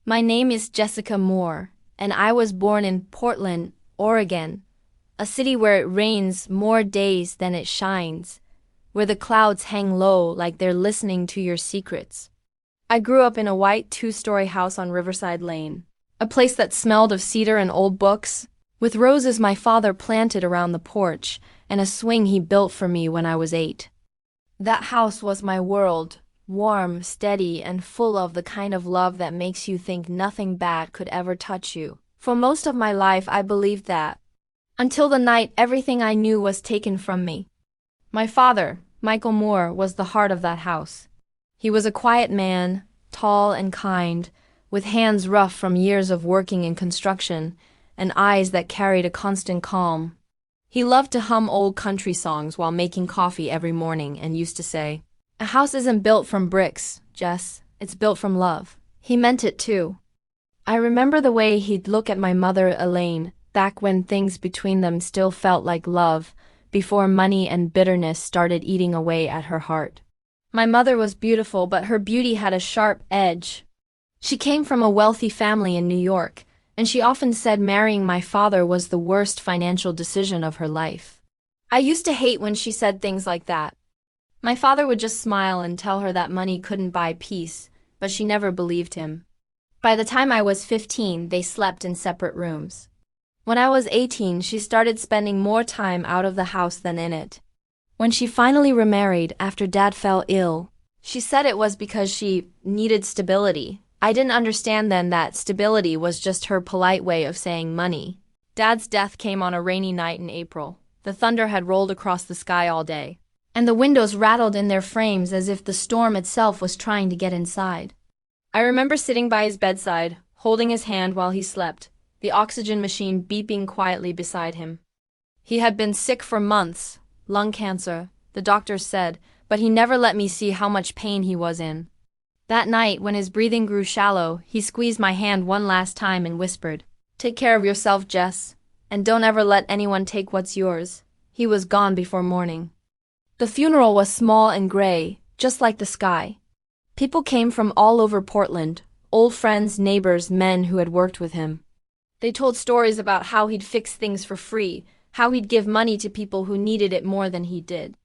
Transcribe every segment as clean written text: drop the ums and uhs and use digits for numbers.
My name is Jessica Moore, and I was born in Portland, Oregon, a city where it rains more days than it shines, where the clouds hang low like they're listening to your secrets. I grew up in a white two-story house on Riverside Lane, a place that smelled of cedar and old books, with roses my father planted around the porch and a swing he built for me when I was 8. That house was my world, warm, steady, and full of the kind of love that makes you think nothing bad could ever touch you. For most of my life I believed that, until the night everything I knew was taken from me. My father, Michael Moore, was the heart of that house. He was a quiet man, tall and kind, with hands rough from years of working in construction, and eyes that carried a constant calm. He loved to hum old country songs while making coffee every morning and used to say, "A house isn't built from bricks, Jess, it's built from love." He meant it too. I remember the way he'd look at my mother Elaine, back when things between them still felt like love, before money and bitterness started eating away at her heart. My mother was beautiful, but her beauty had a sharp edge. She came from a wealthy family in New York, and she often said marrying my father was the worst financial decision of her life. I used to hate when she said things like that. My father would just smile and tell her that money couldn't buy peace, but she never believed him. By the time I was 15, they slept in separate rooms. When I was 18, she started spending more time out of the house than in it. When she finally remarried after Dad fell ill, she said it was because she needed stability. I didn't understand then that stability was just her polite way of saying money. Dad's death came on a rainy night in April. The thunder had rolled across the sky all day, and the windows rattled in their frames as if the storm itself was trying to get inside. I remember sitting by his bedside, holding his hand while he slept, the oxygen machine beeping quietly beside him. He had been sick for months, lung cancer, the doctors said, but he never let me see how much pain he was in. That night, when his breathing grew shallow, he squeezed my hand one last time and whispered, "Take care of yourself, Jess, and don't ever let anyone take what's yours." He was gone before morning. The funeral was small and gray, just like the sky. People came from all over Portland, old friends, neighbors, men who had worked with him. They told stories about how he'd fix things for free, how he'd give money to people who needed it more than he did.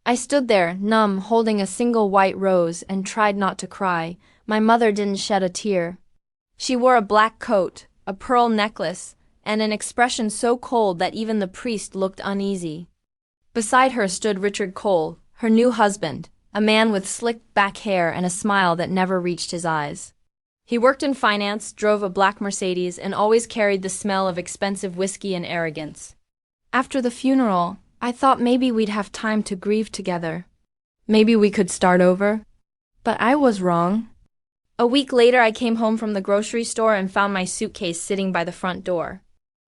I stood there, numb, holding a single white rose, and tried not to cry. My mother didn't shed a tear. She wore a black coat, a pearl necklace, and an expression so cold that even the priest looked uneasy. Beside her stood Richard Cole, her new husband, a man with slicked back hair and a smile that never reached his eyes. He worked in finance, drove a black Mercedes, and always carried the smell of expensive whiskey and arrogance. After the funeral, I thought maybe we'd have time to grieve together. Maybe we could start over. But I was wrong. A week later, I came home from the grocery store and found my suitcase sitting by the front door.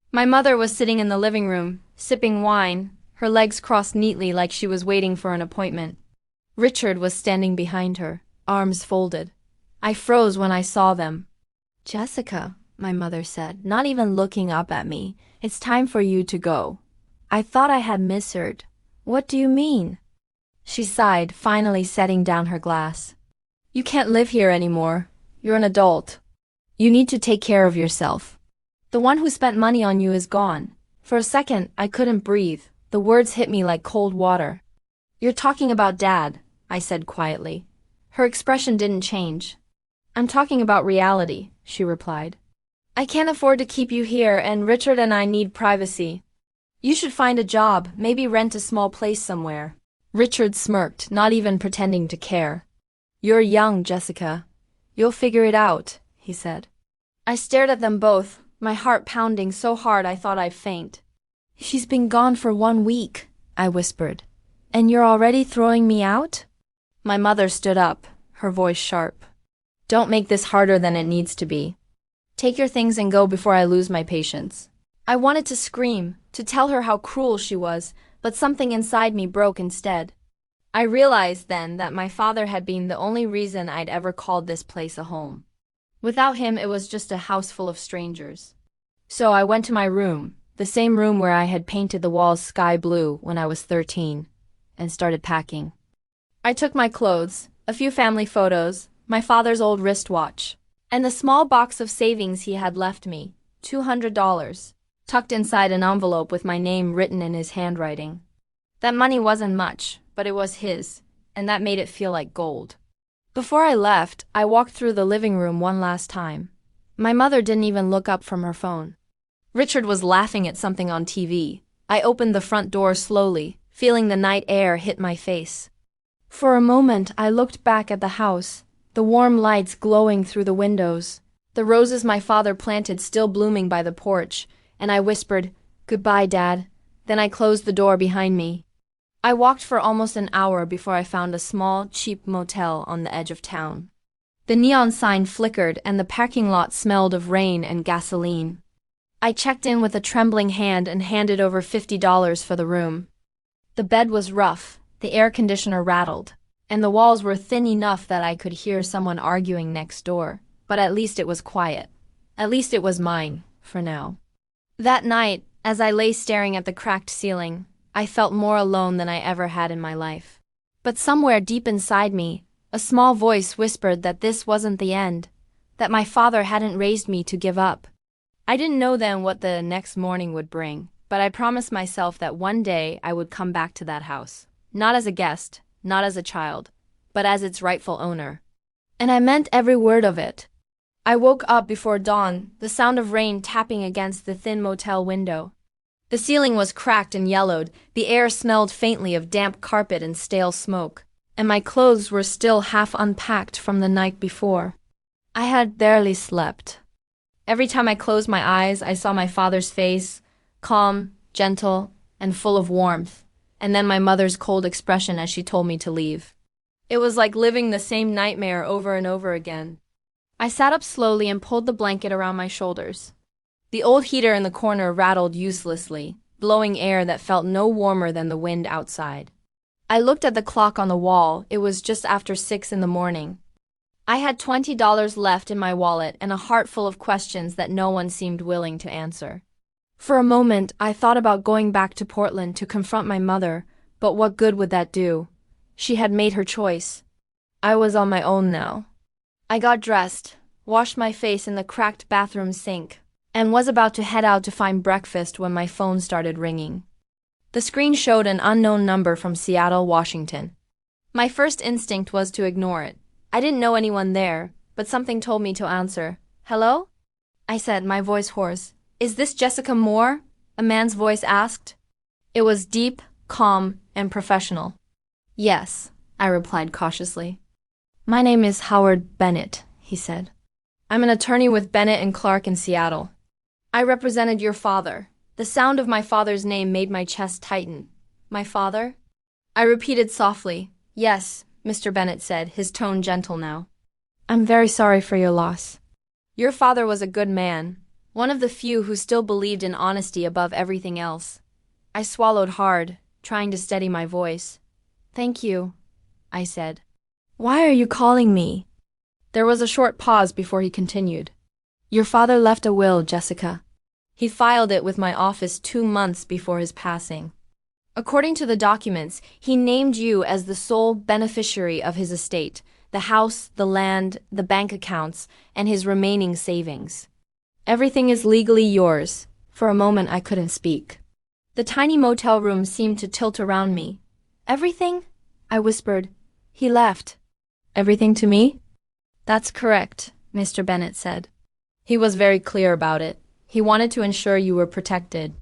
My mother was sitting in the living room, sipping wine, her legs crossed neatly like she was waiting for an appointment. Richard was standing behind her, arms folded. I froze when I saw them. "Jessica," my mother said, not even looking up at me, "it's time for you to go." I thought I had misheard. "What do you mean?" She sighed, finally setting down her glass. "You can't live here anymore. You're an adult. You need to take care of yourself. The one who spent money on you is gone." For a second, I couldn't breathe. The words hit me like cold water. "You're talking about Dad," I said quietly. Her expression didn't change. "I'm talking about reality," she replied. "I can't afford to keep you here, and Richard and I need privacy. You should find a job, maybe rent a small place somewhere." Richard smirked, not even pretending to care. "You're young, Jessica. You'll figure it out," he said. I stared at them both, my heart pounding so hard I thought I'd faint. "She's been gone for 1 week," I whispered. "And you're already throwing me out?" My mother stood up, her voice sharp. "Don't make this harder than it needs to be. Take your things and go before I lose my patience." I wanted to scream, to tell her how cruel she was, but something inside me broke instead. I realized then that my father had been the only reason I'd ever called this place a home. Without him, it was just a house full of strangers. So I went to my room, the same room where I had painted the walls sky blue when I was 13, and started packing. I took my clothes, a few family photos, my father's old wristwatch, and the small box of savings he had left me, $200, tucked inside an envelope with my name written in his handwriting. That money wasn't much, but it was his, and that made it feel like gold. Before I left, I walked through the living room one last time. My mother didn't even look up from her phone. Richard was laughing at something on TV. I opened the front door slowly, feeling the night air hit my face. For a moment, I looked back at the house, the warm lights glowing through the windows, the roses my father planted still blooming by the porch, and I whispered, "Goodbye, Dad." Then I closed the door behind me. I walked for almost an hour before I found a small, cheap motel on the edge of town. The neon sign flickered and the parking lot smelled of rain and gasoline. I checked in with a trembling hand and handed over $50 for the room. The bed was rough, the air conditioner rattled, and the walls were thin enough that I could hear someone arguing next door, but at least it was quiet. At least it was mine, for now. That night, as I lay staring at the cracked ceiling, I felt more alone than I ever had in my life. But somewhere deep inside me, a small voice whispered that this wasn't the end, that my father hadn't raised me to give up. I didn't know then what the next morning would bring, but I promised myself that one day I would come back to that house. Not as a guest, not as a child, but as its rightful owner. And I meant every word of it. I woke up before dawn, the sound of rain tapping against the thin motel window. The ceiling was cracked and yellowed, the air smelled faintly of damp carpet and stale smoke, and my clothes were still half unpacked from the night before. I had barely slept. Every time I closed my eyes, I saw my father's face, calm, gentle, and full of warmth, and then my mother's cold expression as she told me to leave. It was like living the same nightmare over and over again. I sat up slowly and pulled the blanket around my shoulders. The old heater in the corner rattled uselessly, blowing air that felt no warmer than the wind outside. I looked at the clock on the wall. It was just after 6 in the morning. I had $20 left in my wallet and a heart full of questions that no one seemed willing to answer. For a moment, I thought about going back to Portland to confront my mother, but what good would that do? She had made her choice. I was on my own now. I got dressed, washed my face in the cracked bathroom sink, and was about to head out to find breakfast when my phone started ringing. The screen showed an unknown number from Seattle, Washington. My first instinct was to ignore it. I didn't know anyone there, but something told me to answer. "Hello?" I said, my voice hoarse. "Is this Jessica Moore?" a man's voice asked. It was deep, calm, and professional. "Yes," I replied cautiously. "My name is Howard Bennett," he said. "I'm an attorney with Bennett and Clark in Seattle. I represented your father." The sound of my father's name made my chest tighten. "My father?" I repeated softly. "Yes," Mr. Bennett said, his tone gentle now. "I'm very sorry for your loss. Your father was a good man, one of the few who still believed in honesty above everything else." I swallowed hard, trying to steady my voice. "Thank you," I said. "Why are you calling me?" There was a short pause before he continued. "Your father left a will, Jessica. He filed it with my office 2 months before his passing. According to the documents, he named you as the sole beneficiary of his estate, the house, the land, the bank accounts, and his remaining savings. Everything is legally yours." For a moment I couldn't speak. The tiny motel room seemed to tilt around me. "Everything?" I whispered. "He left." "Everything to me?" "That's correct," Mr. Bennett said. He was very clear about it. He wanted to ensure you were protected.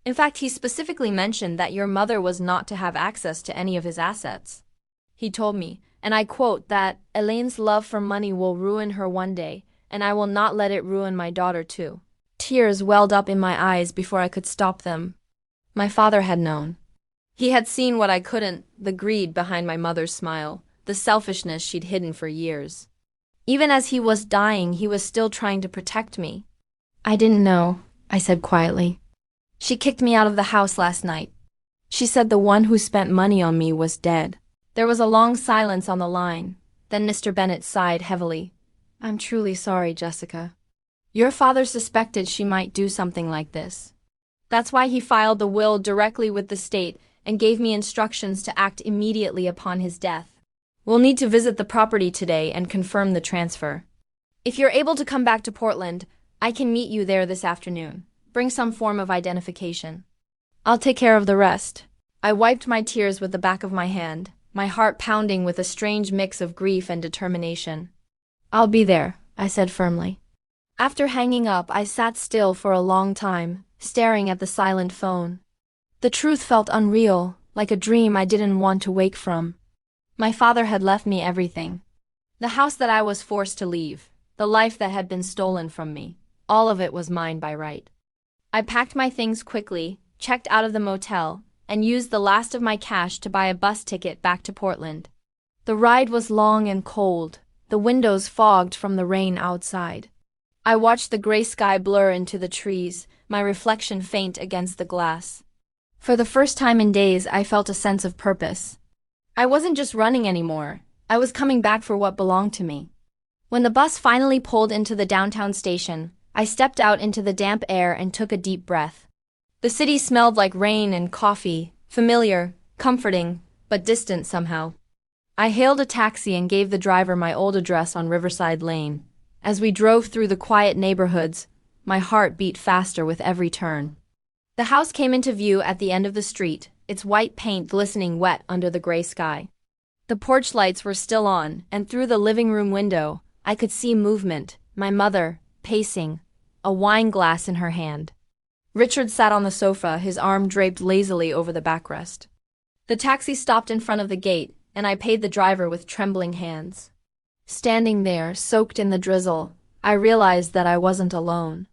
In fact, he specifically mentioned that your mother was not to have access to any of his assets. He told me, and I quote, that Elaine's love for money will ruin her one day, and I will not let it ruin my daughter too. Tears welled up in my eyes before I could stop them. My father had known. He had seen what I couldn't, the greed behind my mother's smile, the selfishness she'd hidden for years. Even as he was dying, he was still trying to protect me. "I didn't know," I said quietly. "She kicked me out of the house last night. She said the one who spent money on me was dead." There was a long silence on the line. Then Mr. Bennett sighed heavily. "I'm truly sorry, Jessica. Your father suspected she might do something like this. That's why he filed the will directly with the state and gave me instructions to act immediately upon his death. We'll need to visit the property today and confirm the transfer." If you're able to come back to Portland, I can meet you there this afternoon. Bring some form of identification. I'll take care of the rest. I wiped my tears with the back of my hand, my heart pounding with a strange mix of grief and determination. I'll be there, I said firmly. After hanging up, I sat still for a long time, staring at the silent phone. The truth felt unreal, like a dream I didn't want to wake from. My father had left me everything. The house that I was forced to leave, the life that had been stolen from me, all of it was mine by right. I packed my things quickly, checked out of the motel, and used the last of my cash to buy a bus ticket back to Portland. The ride was long and cold, the windows fogged from the rain outside. I watched the gray sky blur into the trees, my reflection faint against the glass. For the first time in days, I felt a sense of purpose. I wasn't just running anymore, I was coming back for what belonged to me. When the bus finally pulled into the downtown station, I stepped out into the damp air and took a deep breath. The city smelled like rain and coffee, familiar, comforting, but distant somehow. I hailed a taxi and gave the driver my old address on Riverside Lane. As we drove through the quiet neighborhoods, my heart beat faster with every turn. The house came into view at the end of the street, its white paint glistening wet under the gray sky. The porch lights were still on, and through the living room window, I could see movement, my mother, pacing, a wine glass in her hand. Richard sat on the sofa, his arm draped lazily over the backrest. The taxi stopped in front of the gate, and I paid the driver with trembling hands. Standing there, soaked in the drizzle, I realized that I wasn't alone.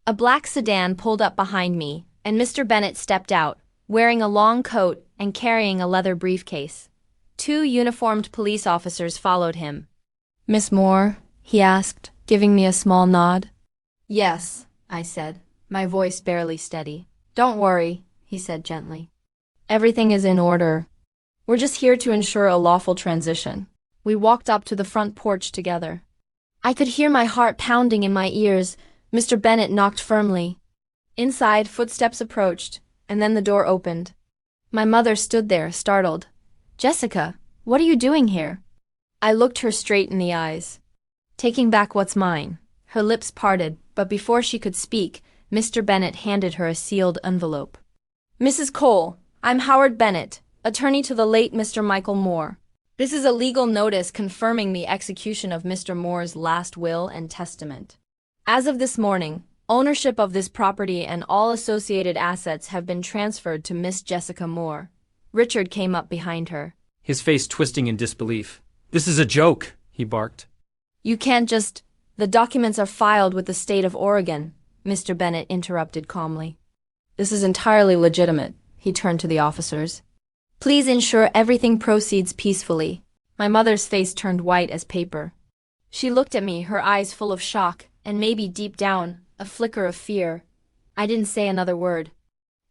A black sedan pulled up behind me, and Mr. Bennett stepped out, wearing a long coat and carrying a leather briefcase. 2 uniformed police officers followed him. "Miss Moore?" he asked, giving me a small nod. "Yes," I said, my voice barely steady. "Don't worry," he said gently. "Everything is in order. We're just here to ensure a lawful transition." We walked up to the front porch together. I could hear my heart pounding in my ears. Mr. Bennett knocked firmly. Inside, footsteps approached, and then the door opened. My mother stood there, startled. "Jessica, what are you doing here?" I looked her straight in the eyes. "Taking back what's mine." Her lips parted, but before she could speak, Mr. Bennett handed her a sealed envelope. "Mrs. Cole, I'm Howard Bennett, attorney to the late Mr. Michael Moore. This is a legal notice confirming the execution of Mr. Moore's last will and testament. As of this morning, ownership of this property and all associated assets have been transferred to Miss Jessica Moore." Richard came up behind her. His face twisting in disbelief. "This is a joke," he barked. "You can't just— The documents are filed with the state of Oregon," Mr. Bennett interrupted calmly. "This is entirely legitimate," he turned to the officers. "Please ensure everything proceeds peacefully." My mother's face turned white as paper. She looked at me, her eyes full of shock, and maybe deep down, a flicker of fear. I didn't say another word.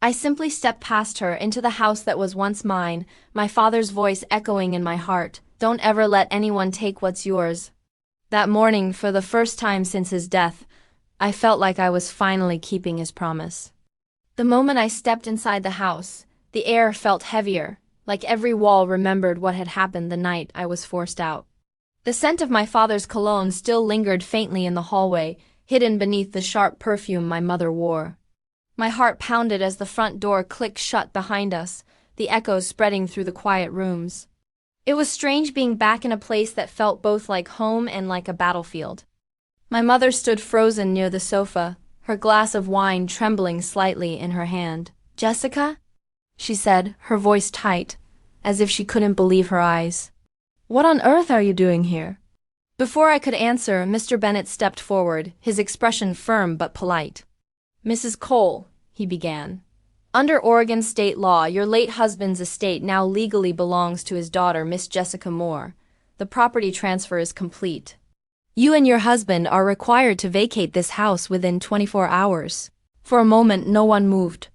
I simply stepped past her into the house that was once mine, my father's voice echoing in my heart, "Don't ever let anyone take what's yours." That morning, for the first time since his death, I felt like I was finally keeping his promise. The moment I stepped inside the house, the air felt heavier, like every wall remembered what had happened the night I was forced out. The scent of my father's cologne still lingered faintly in the hallway, hidden beneath the sharp perfume my mother wore. My heart pounded as the front door clicked shut behind us, the echoes spreading through the quiet rooms. It was strange being back in a place that felt both like home and like a battlefield. My mother stood frozen near the sofa, her glass of wine trembling slightly in her hand. "Jessica?" she said, her voice tight, as if she couldn't believe her eyes. "What on earth are you doing here?" Before I could answer, Mr. Bennett stepped forward, his expression firm but polite. "Mrs. Cole," he began, "under Oregon state law, your late husband's estate now legally belongs to his daughter, Miss Jessica Moore. The property transfer is complete. You and your husband are required to vacate this house within 24 hours. For a moment, no one moved.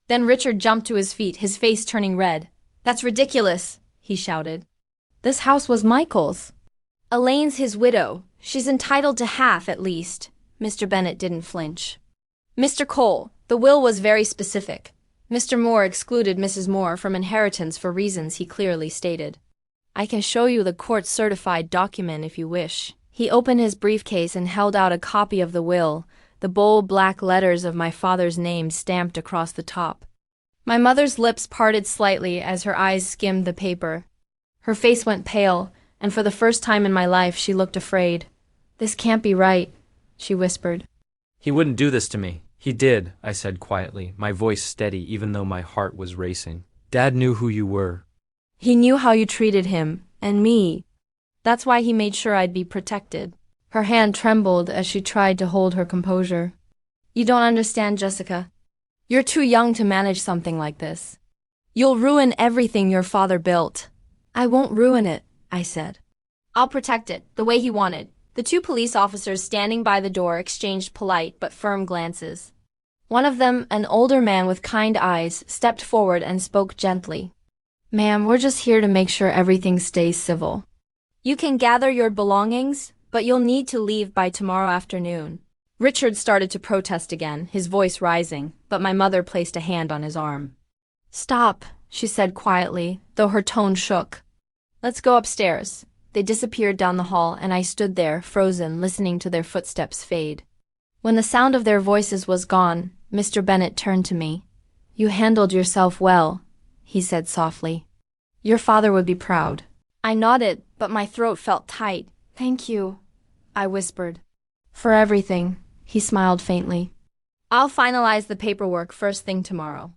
Then Richard jumped to his feet, his face turning red. "That's ridiculous," he shouted. "This house was Michael's. Elaine's his widow. She's entitled to half at least." Mr. Bennett didn't flinch. "Mr. Cole, the will was very specific. Mr. Moore excluded Mrs. Moore from inheritance for reasons he clearly stated. I can show you the court-certified document if you wish," He opened his briefcase and held out a copy of the will, the bold black letters of my father's name stamped across the top. My mother's lips parted slightly as her eyes skimmed the paper. Her face went pale, and for the first time in my life she looked afraid. "This can't be right," she whispered. He wouldn't do this to me. He did, I said quietly, my voice steady even though my heart was racing. Dad knew who you were. He knew how you treated him, and me. That's why he made sure I'd be protected. Her hand trembled as she tried to hold her composure. "You don't understand, Jessica. You're too young to manage something like this. You'll ruin everything your father built." "I won't ruin it," I said. "I'll protect it, the way he wanted." The two police officers standing by the door exchanged polite but firm glances. One of them, an older man with kind eyes, stepped forward and spoke gently. "Ma'am, we're just here to make sure everything stays civil. You can gather your belongings, but you'll need to leave by tomorrow afternoon." Richard started to protest again, his voice rising, but my mother placed a hand on his arm. "Stop," she said quietly, though her tone shook. "Let's go upstairs." They disappeared down the hall, and I stood there, frozen, listening to their footsteps fade. When the sound of their voices was gone, Mr. Bennet turned to me. "You handled yourself well," he said softly. "Your father would be proud." I nodded, but my throat felt tight. "Thank you," I whispered. "For everything," he smiled faintly. "I'll finalize the paperwork first thing tomorrow.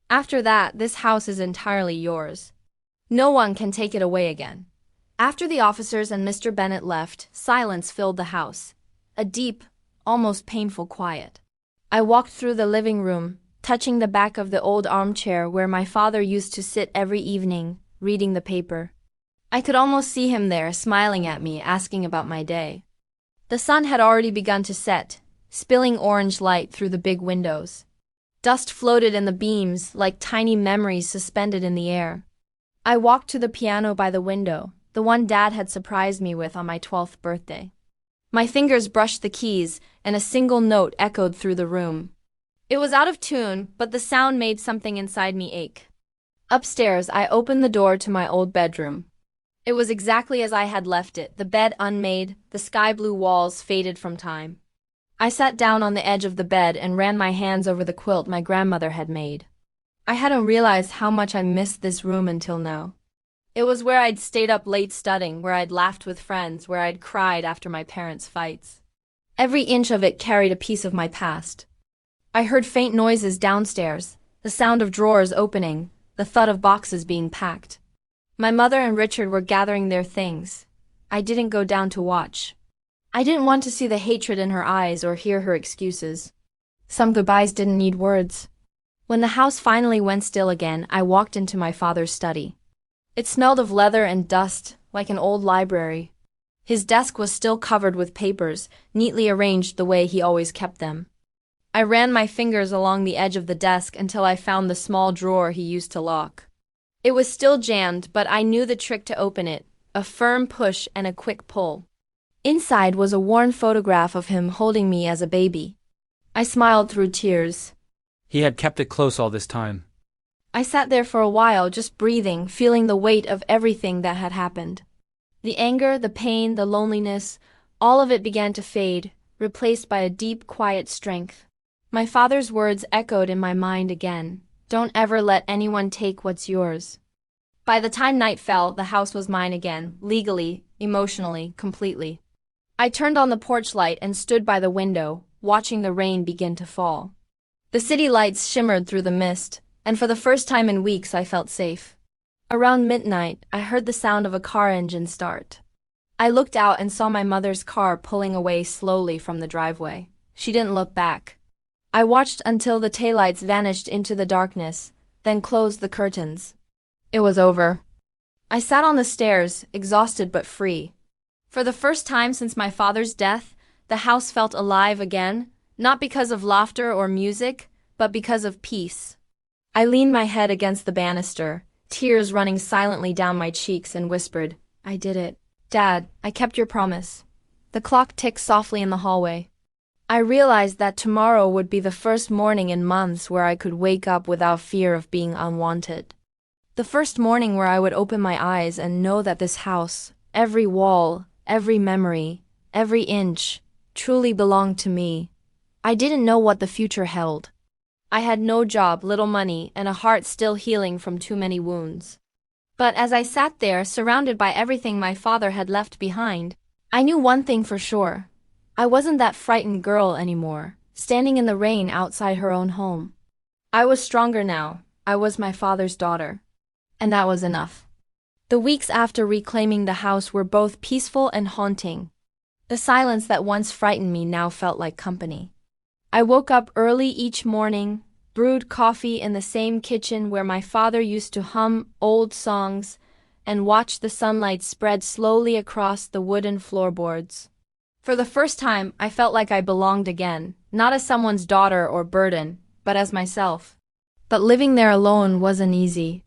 After that, this house is entirely yours. No one can take it away again." After the officers and Mr. Bennet left, silence filled the house. A deep, almost painful quiet. I walked through the living room, touching the back of the old armchair where my father used to sit every evening, reading the paper. I could almost see him there, smiling at me, asking about my day. The sun had already begun to set, spilling orange light through the big windows. Dust floated in the beams like tiny memories suspended in the air. I walked to the piano by the window, the one Dad had surprised me with on my 12th birthday. My fingers brushed the keys, and a single note echoed through the room. It was out of tune, but the sound made something inside me ache. Upstairs, I opened the door to my old bedroom. It was exactly as I had left it, the bed unmade, the sky-blue walls faded from time. I sat down on the edge of the bed and ran my hands over the quilt my grandmother had made. I hadn't realized how much I missed this room until now. It was where I'd stayed up late studying, where I'd laughed with friends, where I'd cried after my parents' fights. Every inch of it carried a piece of my past. I heard faint noises downstairs, the sound of drawers opening, the thud of boxes being packed. My mother and Richard were gathering their things. I didn't go down to watch. I didn't want to see the hatred in her eyes or hear her excuses. Some goodbyes didn't need words. When the house finally went still again, I walked into my father's study. It smelled of leather and dust, like an old library. His desk was still covered with papers, neatly arranged the way he always kept them. I ran my fingers along the edge of the desk until I found the small drawer he used to lock. It was still jammed, but I knew the trick to open it, a firm push and a quick pull. Inside was a worn photograph of him holding me as a baby. I smiled through tears. He had kept it close all this time. I sat there for a while, just breathing, feeling the weight of everything that had happened. The anger, the pain, the loneliness, all of it began to fade, replaced by a deep, quiet strength. My father's words echoed in my mind again. "Don't ever let anyone take what's yours." By the time night fell, the house was mine again, legally, emotionally, completely. I turned on the porch light and stood by the window, watching the rain begin to fall. The city lights shimmered through the mist, and for the first time in weeks I felt safe. Around midnight, I heard the sound of a car engine start. I looked out and saw my mother's car pulling away slowly from the driveway. She didn't look back. I watched until the taillights vanished into the darkness, then closed the curtains. It was over. I sat on the stairs, exhausted but free. For the first time since my father's death, the house felt alive again, not because of laughter or music, but because of peace. I leaned my head against the banister, tears running silently down my cheeks, and whispered, "I did it. Dad, I kept your promise." The clock ticked softly in the hallway. I realized that tomorrow would be the first morning in months where I could wake up without fear of being unwanted. The first morning where I would open my eyes and know that this house, every wall, every memory, every inch, truly belonged to me. I didn't know what the future held. I had no job, little money, and a heart still healing from too many wounds. But as I sat there, surrounded by everything my father had left behind, I knew one thing for sure. I wasn't that frightened girl anymore, standing in the rain outside her own home. I was stronger now. I was my father's daughter. And that was enough. The weeks after reclaiming the house were both peaceful and haunting. The silence that once frightened me now felt like company. I woke up early each morning, brewed coffee in the same kitchen where my father used to hum old songs, and watched the sunlight spread slowly across the wooden floorboards. For the first time, I felt like I belonged again, not as someone's daughter or burden, but as myself. But living there alone wasn't easy.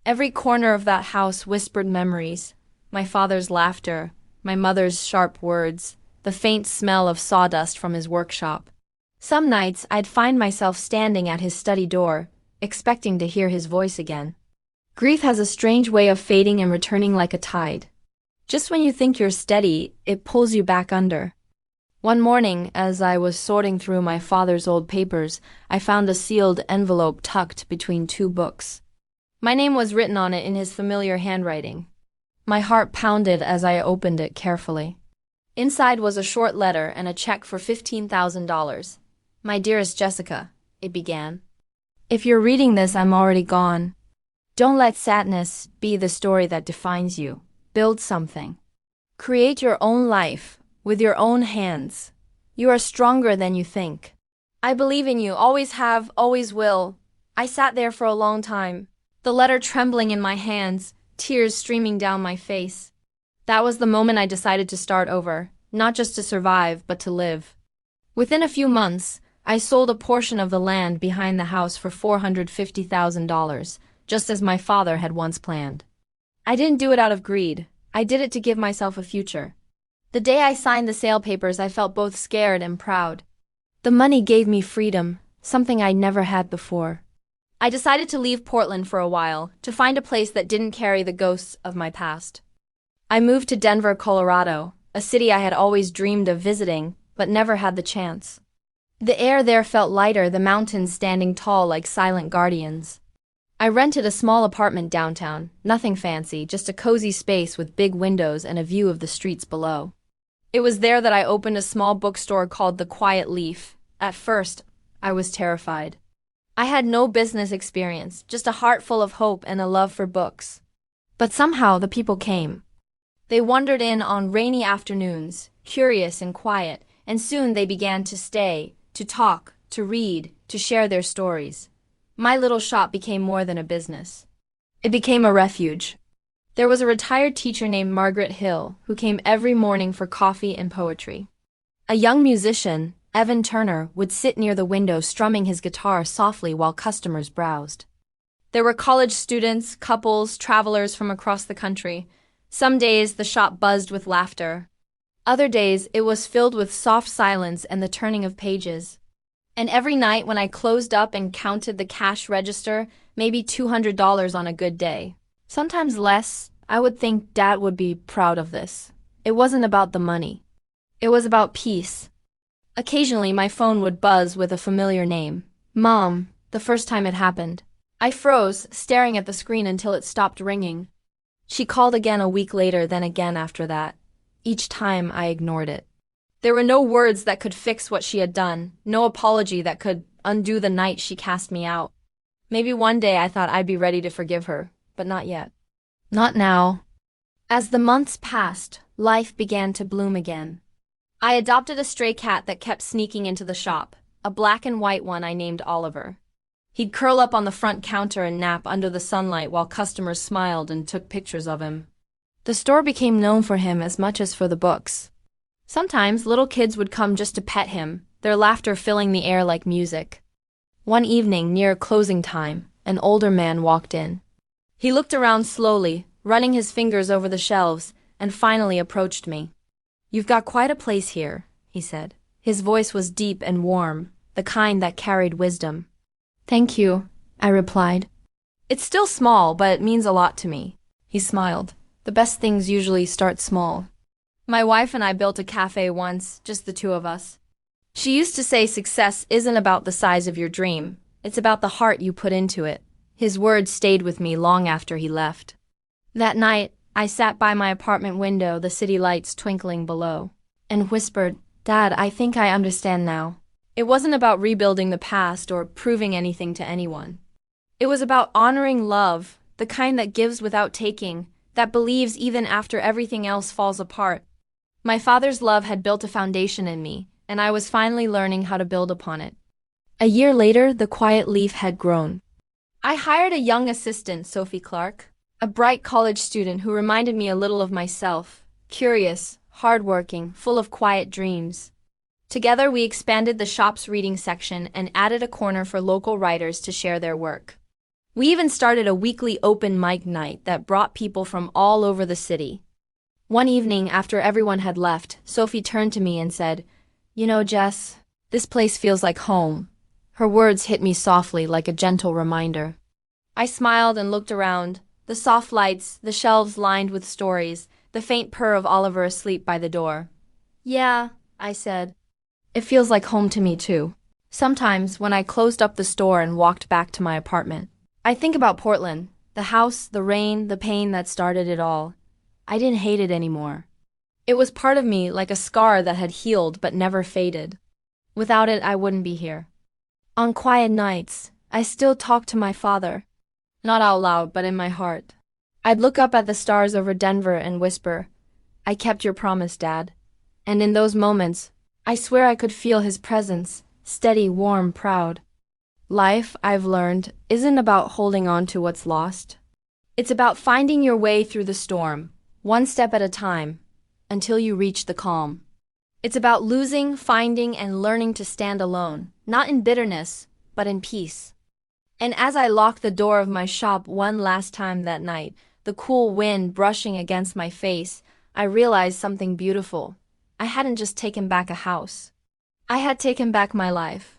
Every corner of that house whispered memories, my father's laughter, my mother's sharp words, the faint smell of sawdust from his workshop. Some nights I'd find myself standing at his study door, expecting to hear his voice again. Grief has a strange way of fading and returning like a tide. Just when you think you're steady, it pulls you back under. One morning, as I was sorting through my father's old papers, I found a sealed envelope tucked between two books. My name was written on it in his familiar handwriting. My heart pounded as I opened it carefully. Inside was a short letter and a check for $15,000. My dearest Jessica, it began. If you're reading this, I'm already gone. Don't let sadness be the story that defines you. Build something. Create your own life, with your own hands. You are stronger than you think. I believe in you, always have, always will. I sat there for a long time, the letter trembling in my hands, tears streaming down my face. That was the moment I decided to start over, not just to survive, but to live. Within a few months, I sold a portion of the land behind the house for $450,000, just as my father had once planned. I didn't do it out of greed. I did it to give myself a future. The day I signed the sale papers, I felt both scared and proud. The money gave me freedom, something I'd never had before. I decided to leave Portland for a while, to find a place that didn't carry the ghosts of my past. I moved to Denver, Colorado, a city I had always dreamed of visiting, but never had the chance. The air there felt lighter, the mountains standing tall like silent guardians. I rented a small apartment downtown, nothing fancy, just a cozy space with big windows and a view of the streets below. It was there that I opened a small bookstore called The Quiet Leaf. At first, I was terrified. I had no business experience, just a heart full of hope and a love for books. But somehow the people came. They wandered in on rainy afternoons, curious and quiet, and soon they began to stay, to talk, to read, to share their stories. My little shop became more than a business. It became a refuge. There was a retired teacher named Margaret Hill who came every morning for coffee and poetry. A young musician, Evan Turner, would sit near the window strumming his guitar softly while customers browsed. There were college students, couples, travelers from across the country. Some days the shop buzzed with laughter. Other days it was filled with soft silence and the turning of pages. And every night when I closed up and counted the cash register, maybe $200 on a good day. Sometimes less. I would think Dad would be proud of this. It wasn't about the money. It was about peace. Occasionally my phone would buzz with a familiar name. Mom, the first time it happened. I froze, staring at the screen until it stopped ringing. She called again a week later, then again after that. Each time I ignored it. There were no words that could fix what she had done, no apology that could undo the night she cast me out. Maybe one day I thought I'd be ready to forgive her, but not yet. Not now. As the months passed, life began to bloom again. I adopted a stray cat that kept sneaking into the shop, a black and white one I named Oliver. He'd curl up on the front counter and nap under the sunlight while customers smiled and took pictures of him. The store became known for him as much as for the books. Sometimes little kids would come just to pet him, their laughter filling the air like music. One evening, near closing time, an older man walked in. He looked around slowly, running his fingers over the shelves, and finally approached me. "You've got quite a place here," he said. His voice was deep and warm, the kind that carried wisdom. "Thank you," I replied. "It's still small, but it means a lot to me." He smiled. "The best things usually start small." My wife and I built a cafe once, just the two of us. She used to say success isn't about the size of your dream, it's about the heart you put into it. His words stayed with me long after he left. That night, I sat by my apartment window, the city lights twinkling below, and whispered, "Dad, I think I understand now." It wasn't about rebuilding the past or proving anything to anyone. It was about honoring love, the kind that gives without taking, that believes even after everything else falls apart. My father's love had built a foundation in me, and I was finally learning how to build upon it. A year later, the quiet leaf had grown. I hired a young assistant, Sophie Clark, a bright college student who reminded me a little of myself, curious, hardworking, full of quiet dreams. Together, we expanded the shop's reading section and added a corner for local writers to share their work. We even started a weekly open mic night that brought people from all over the city. One evening, after everyone had left, Sophie turned to me and said, "You know, Jess, this place feels like home." Her words hit me softly like a gentle reminder. I smiled and looked around. The soft lights, the shelves lined with stories, the faint purr of Oliver asleep by the door. "Yeah," I said. "It feels like home to me too." Sometimes, when I closed up the store and walked back to my apartment, I think about Portland, the house, the rain, the pain that started it all. I didn't hate it anymore. It was part of me, like a scar that had healed but never faded. Without it, I wouldn't be here. On quiet nights, I still talked to my father. Not out loud, but in my heart. I'd look up at the stars over Denver and whisper, "I kept your promise, Dad." And in those moments, I swear I could feel his presence, steady, warm, proud. Life, I've learned, isn't about holding on to what's lost. It's about finding your way through the storm, one step at a time, until you reach the calm. It's about losing, finding, and learning to stand alone, not in bitterness, but in peace. And as I locked the door of my shop one last time that night, the cool wind brushing against my face, I realized something beautiful. I hadn't just taken back a house. I had taken back my life.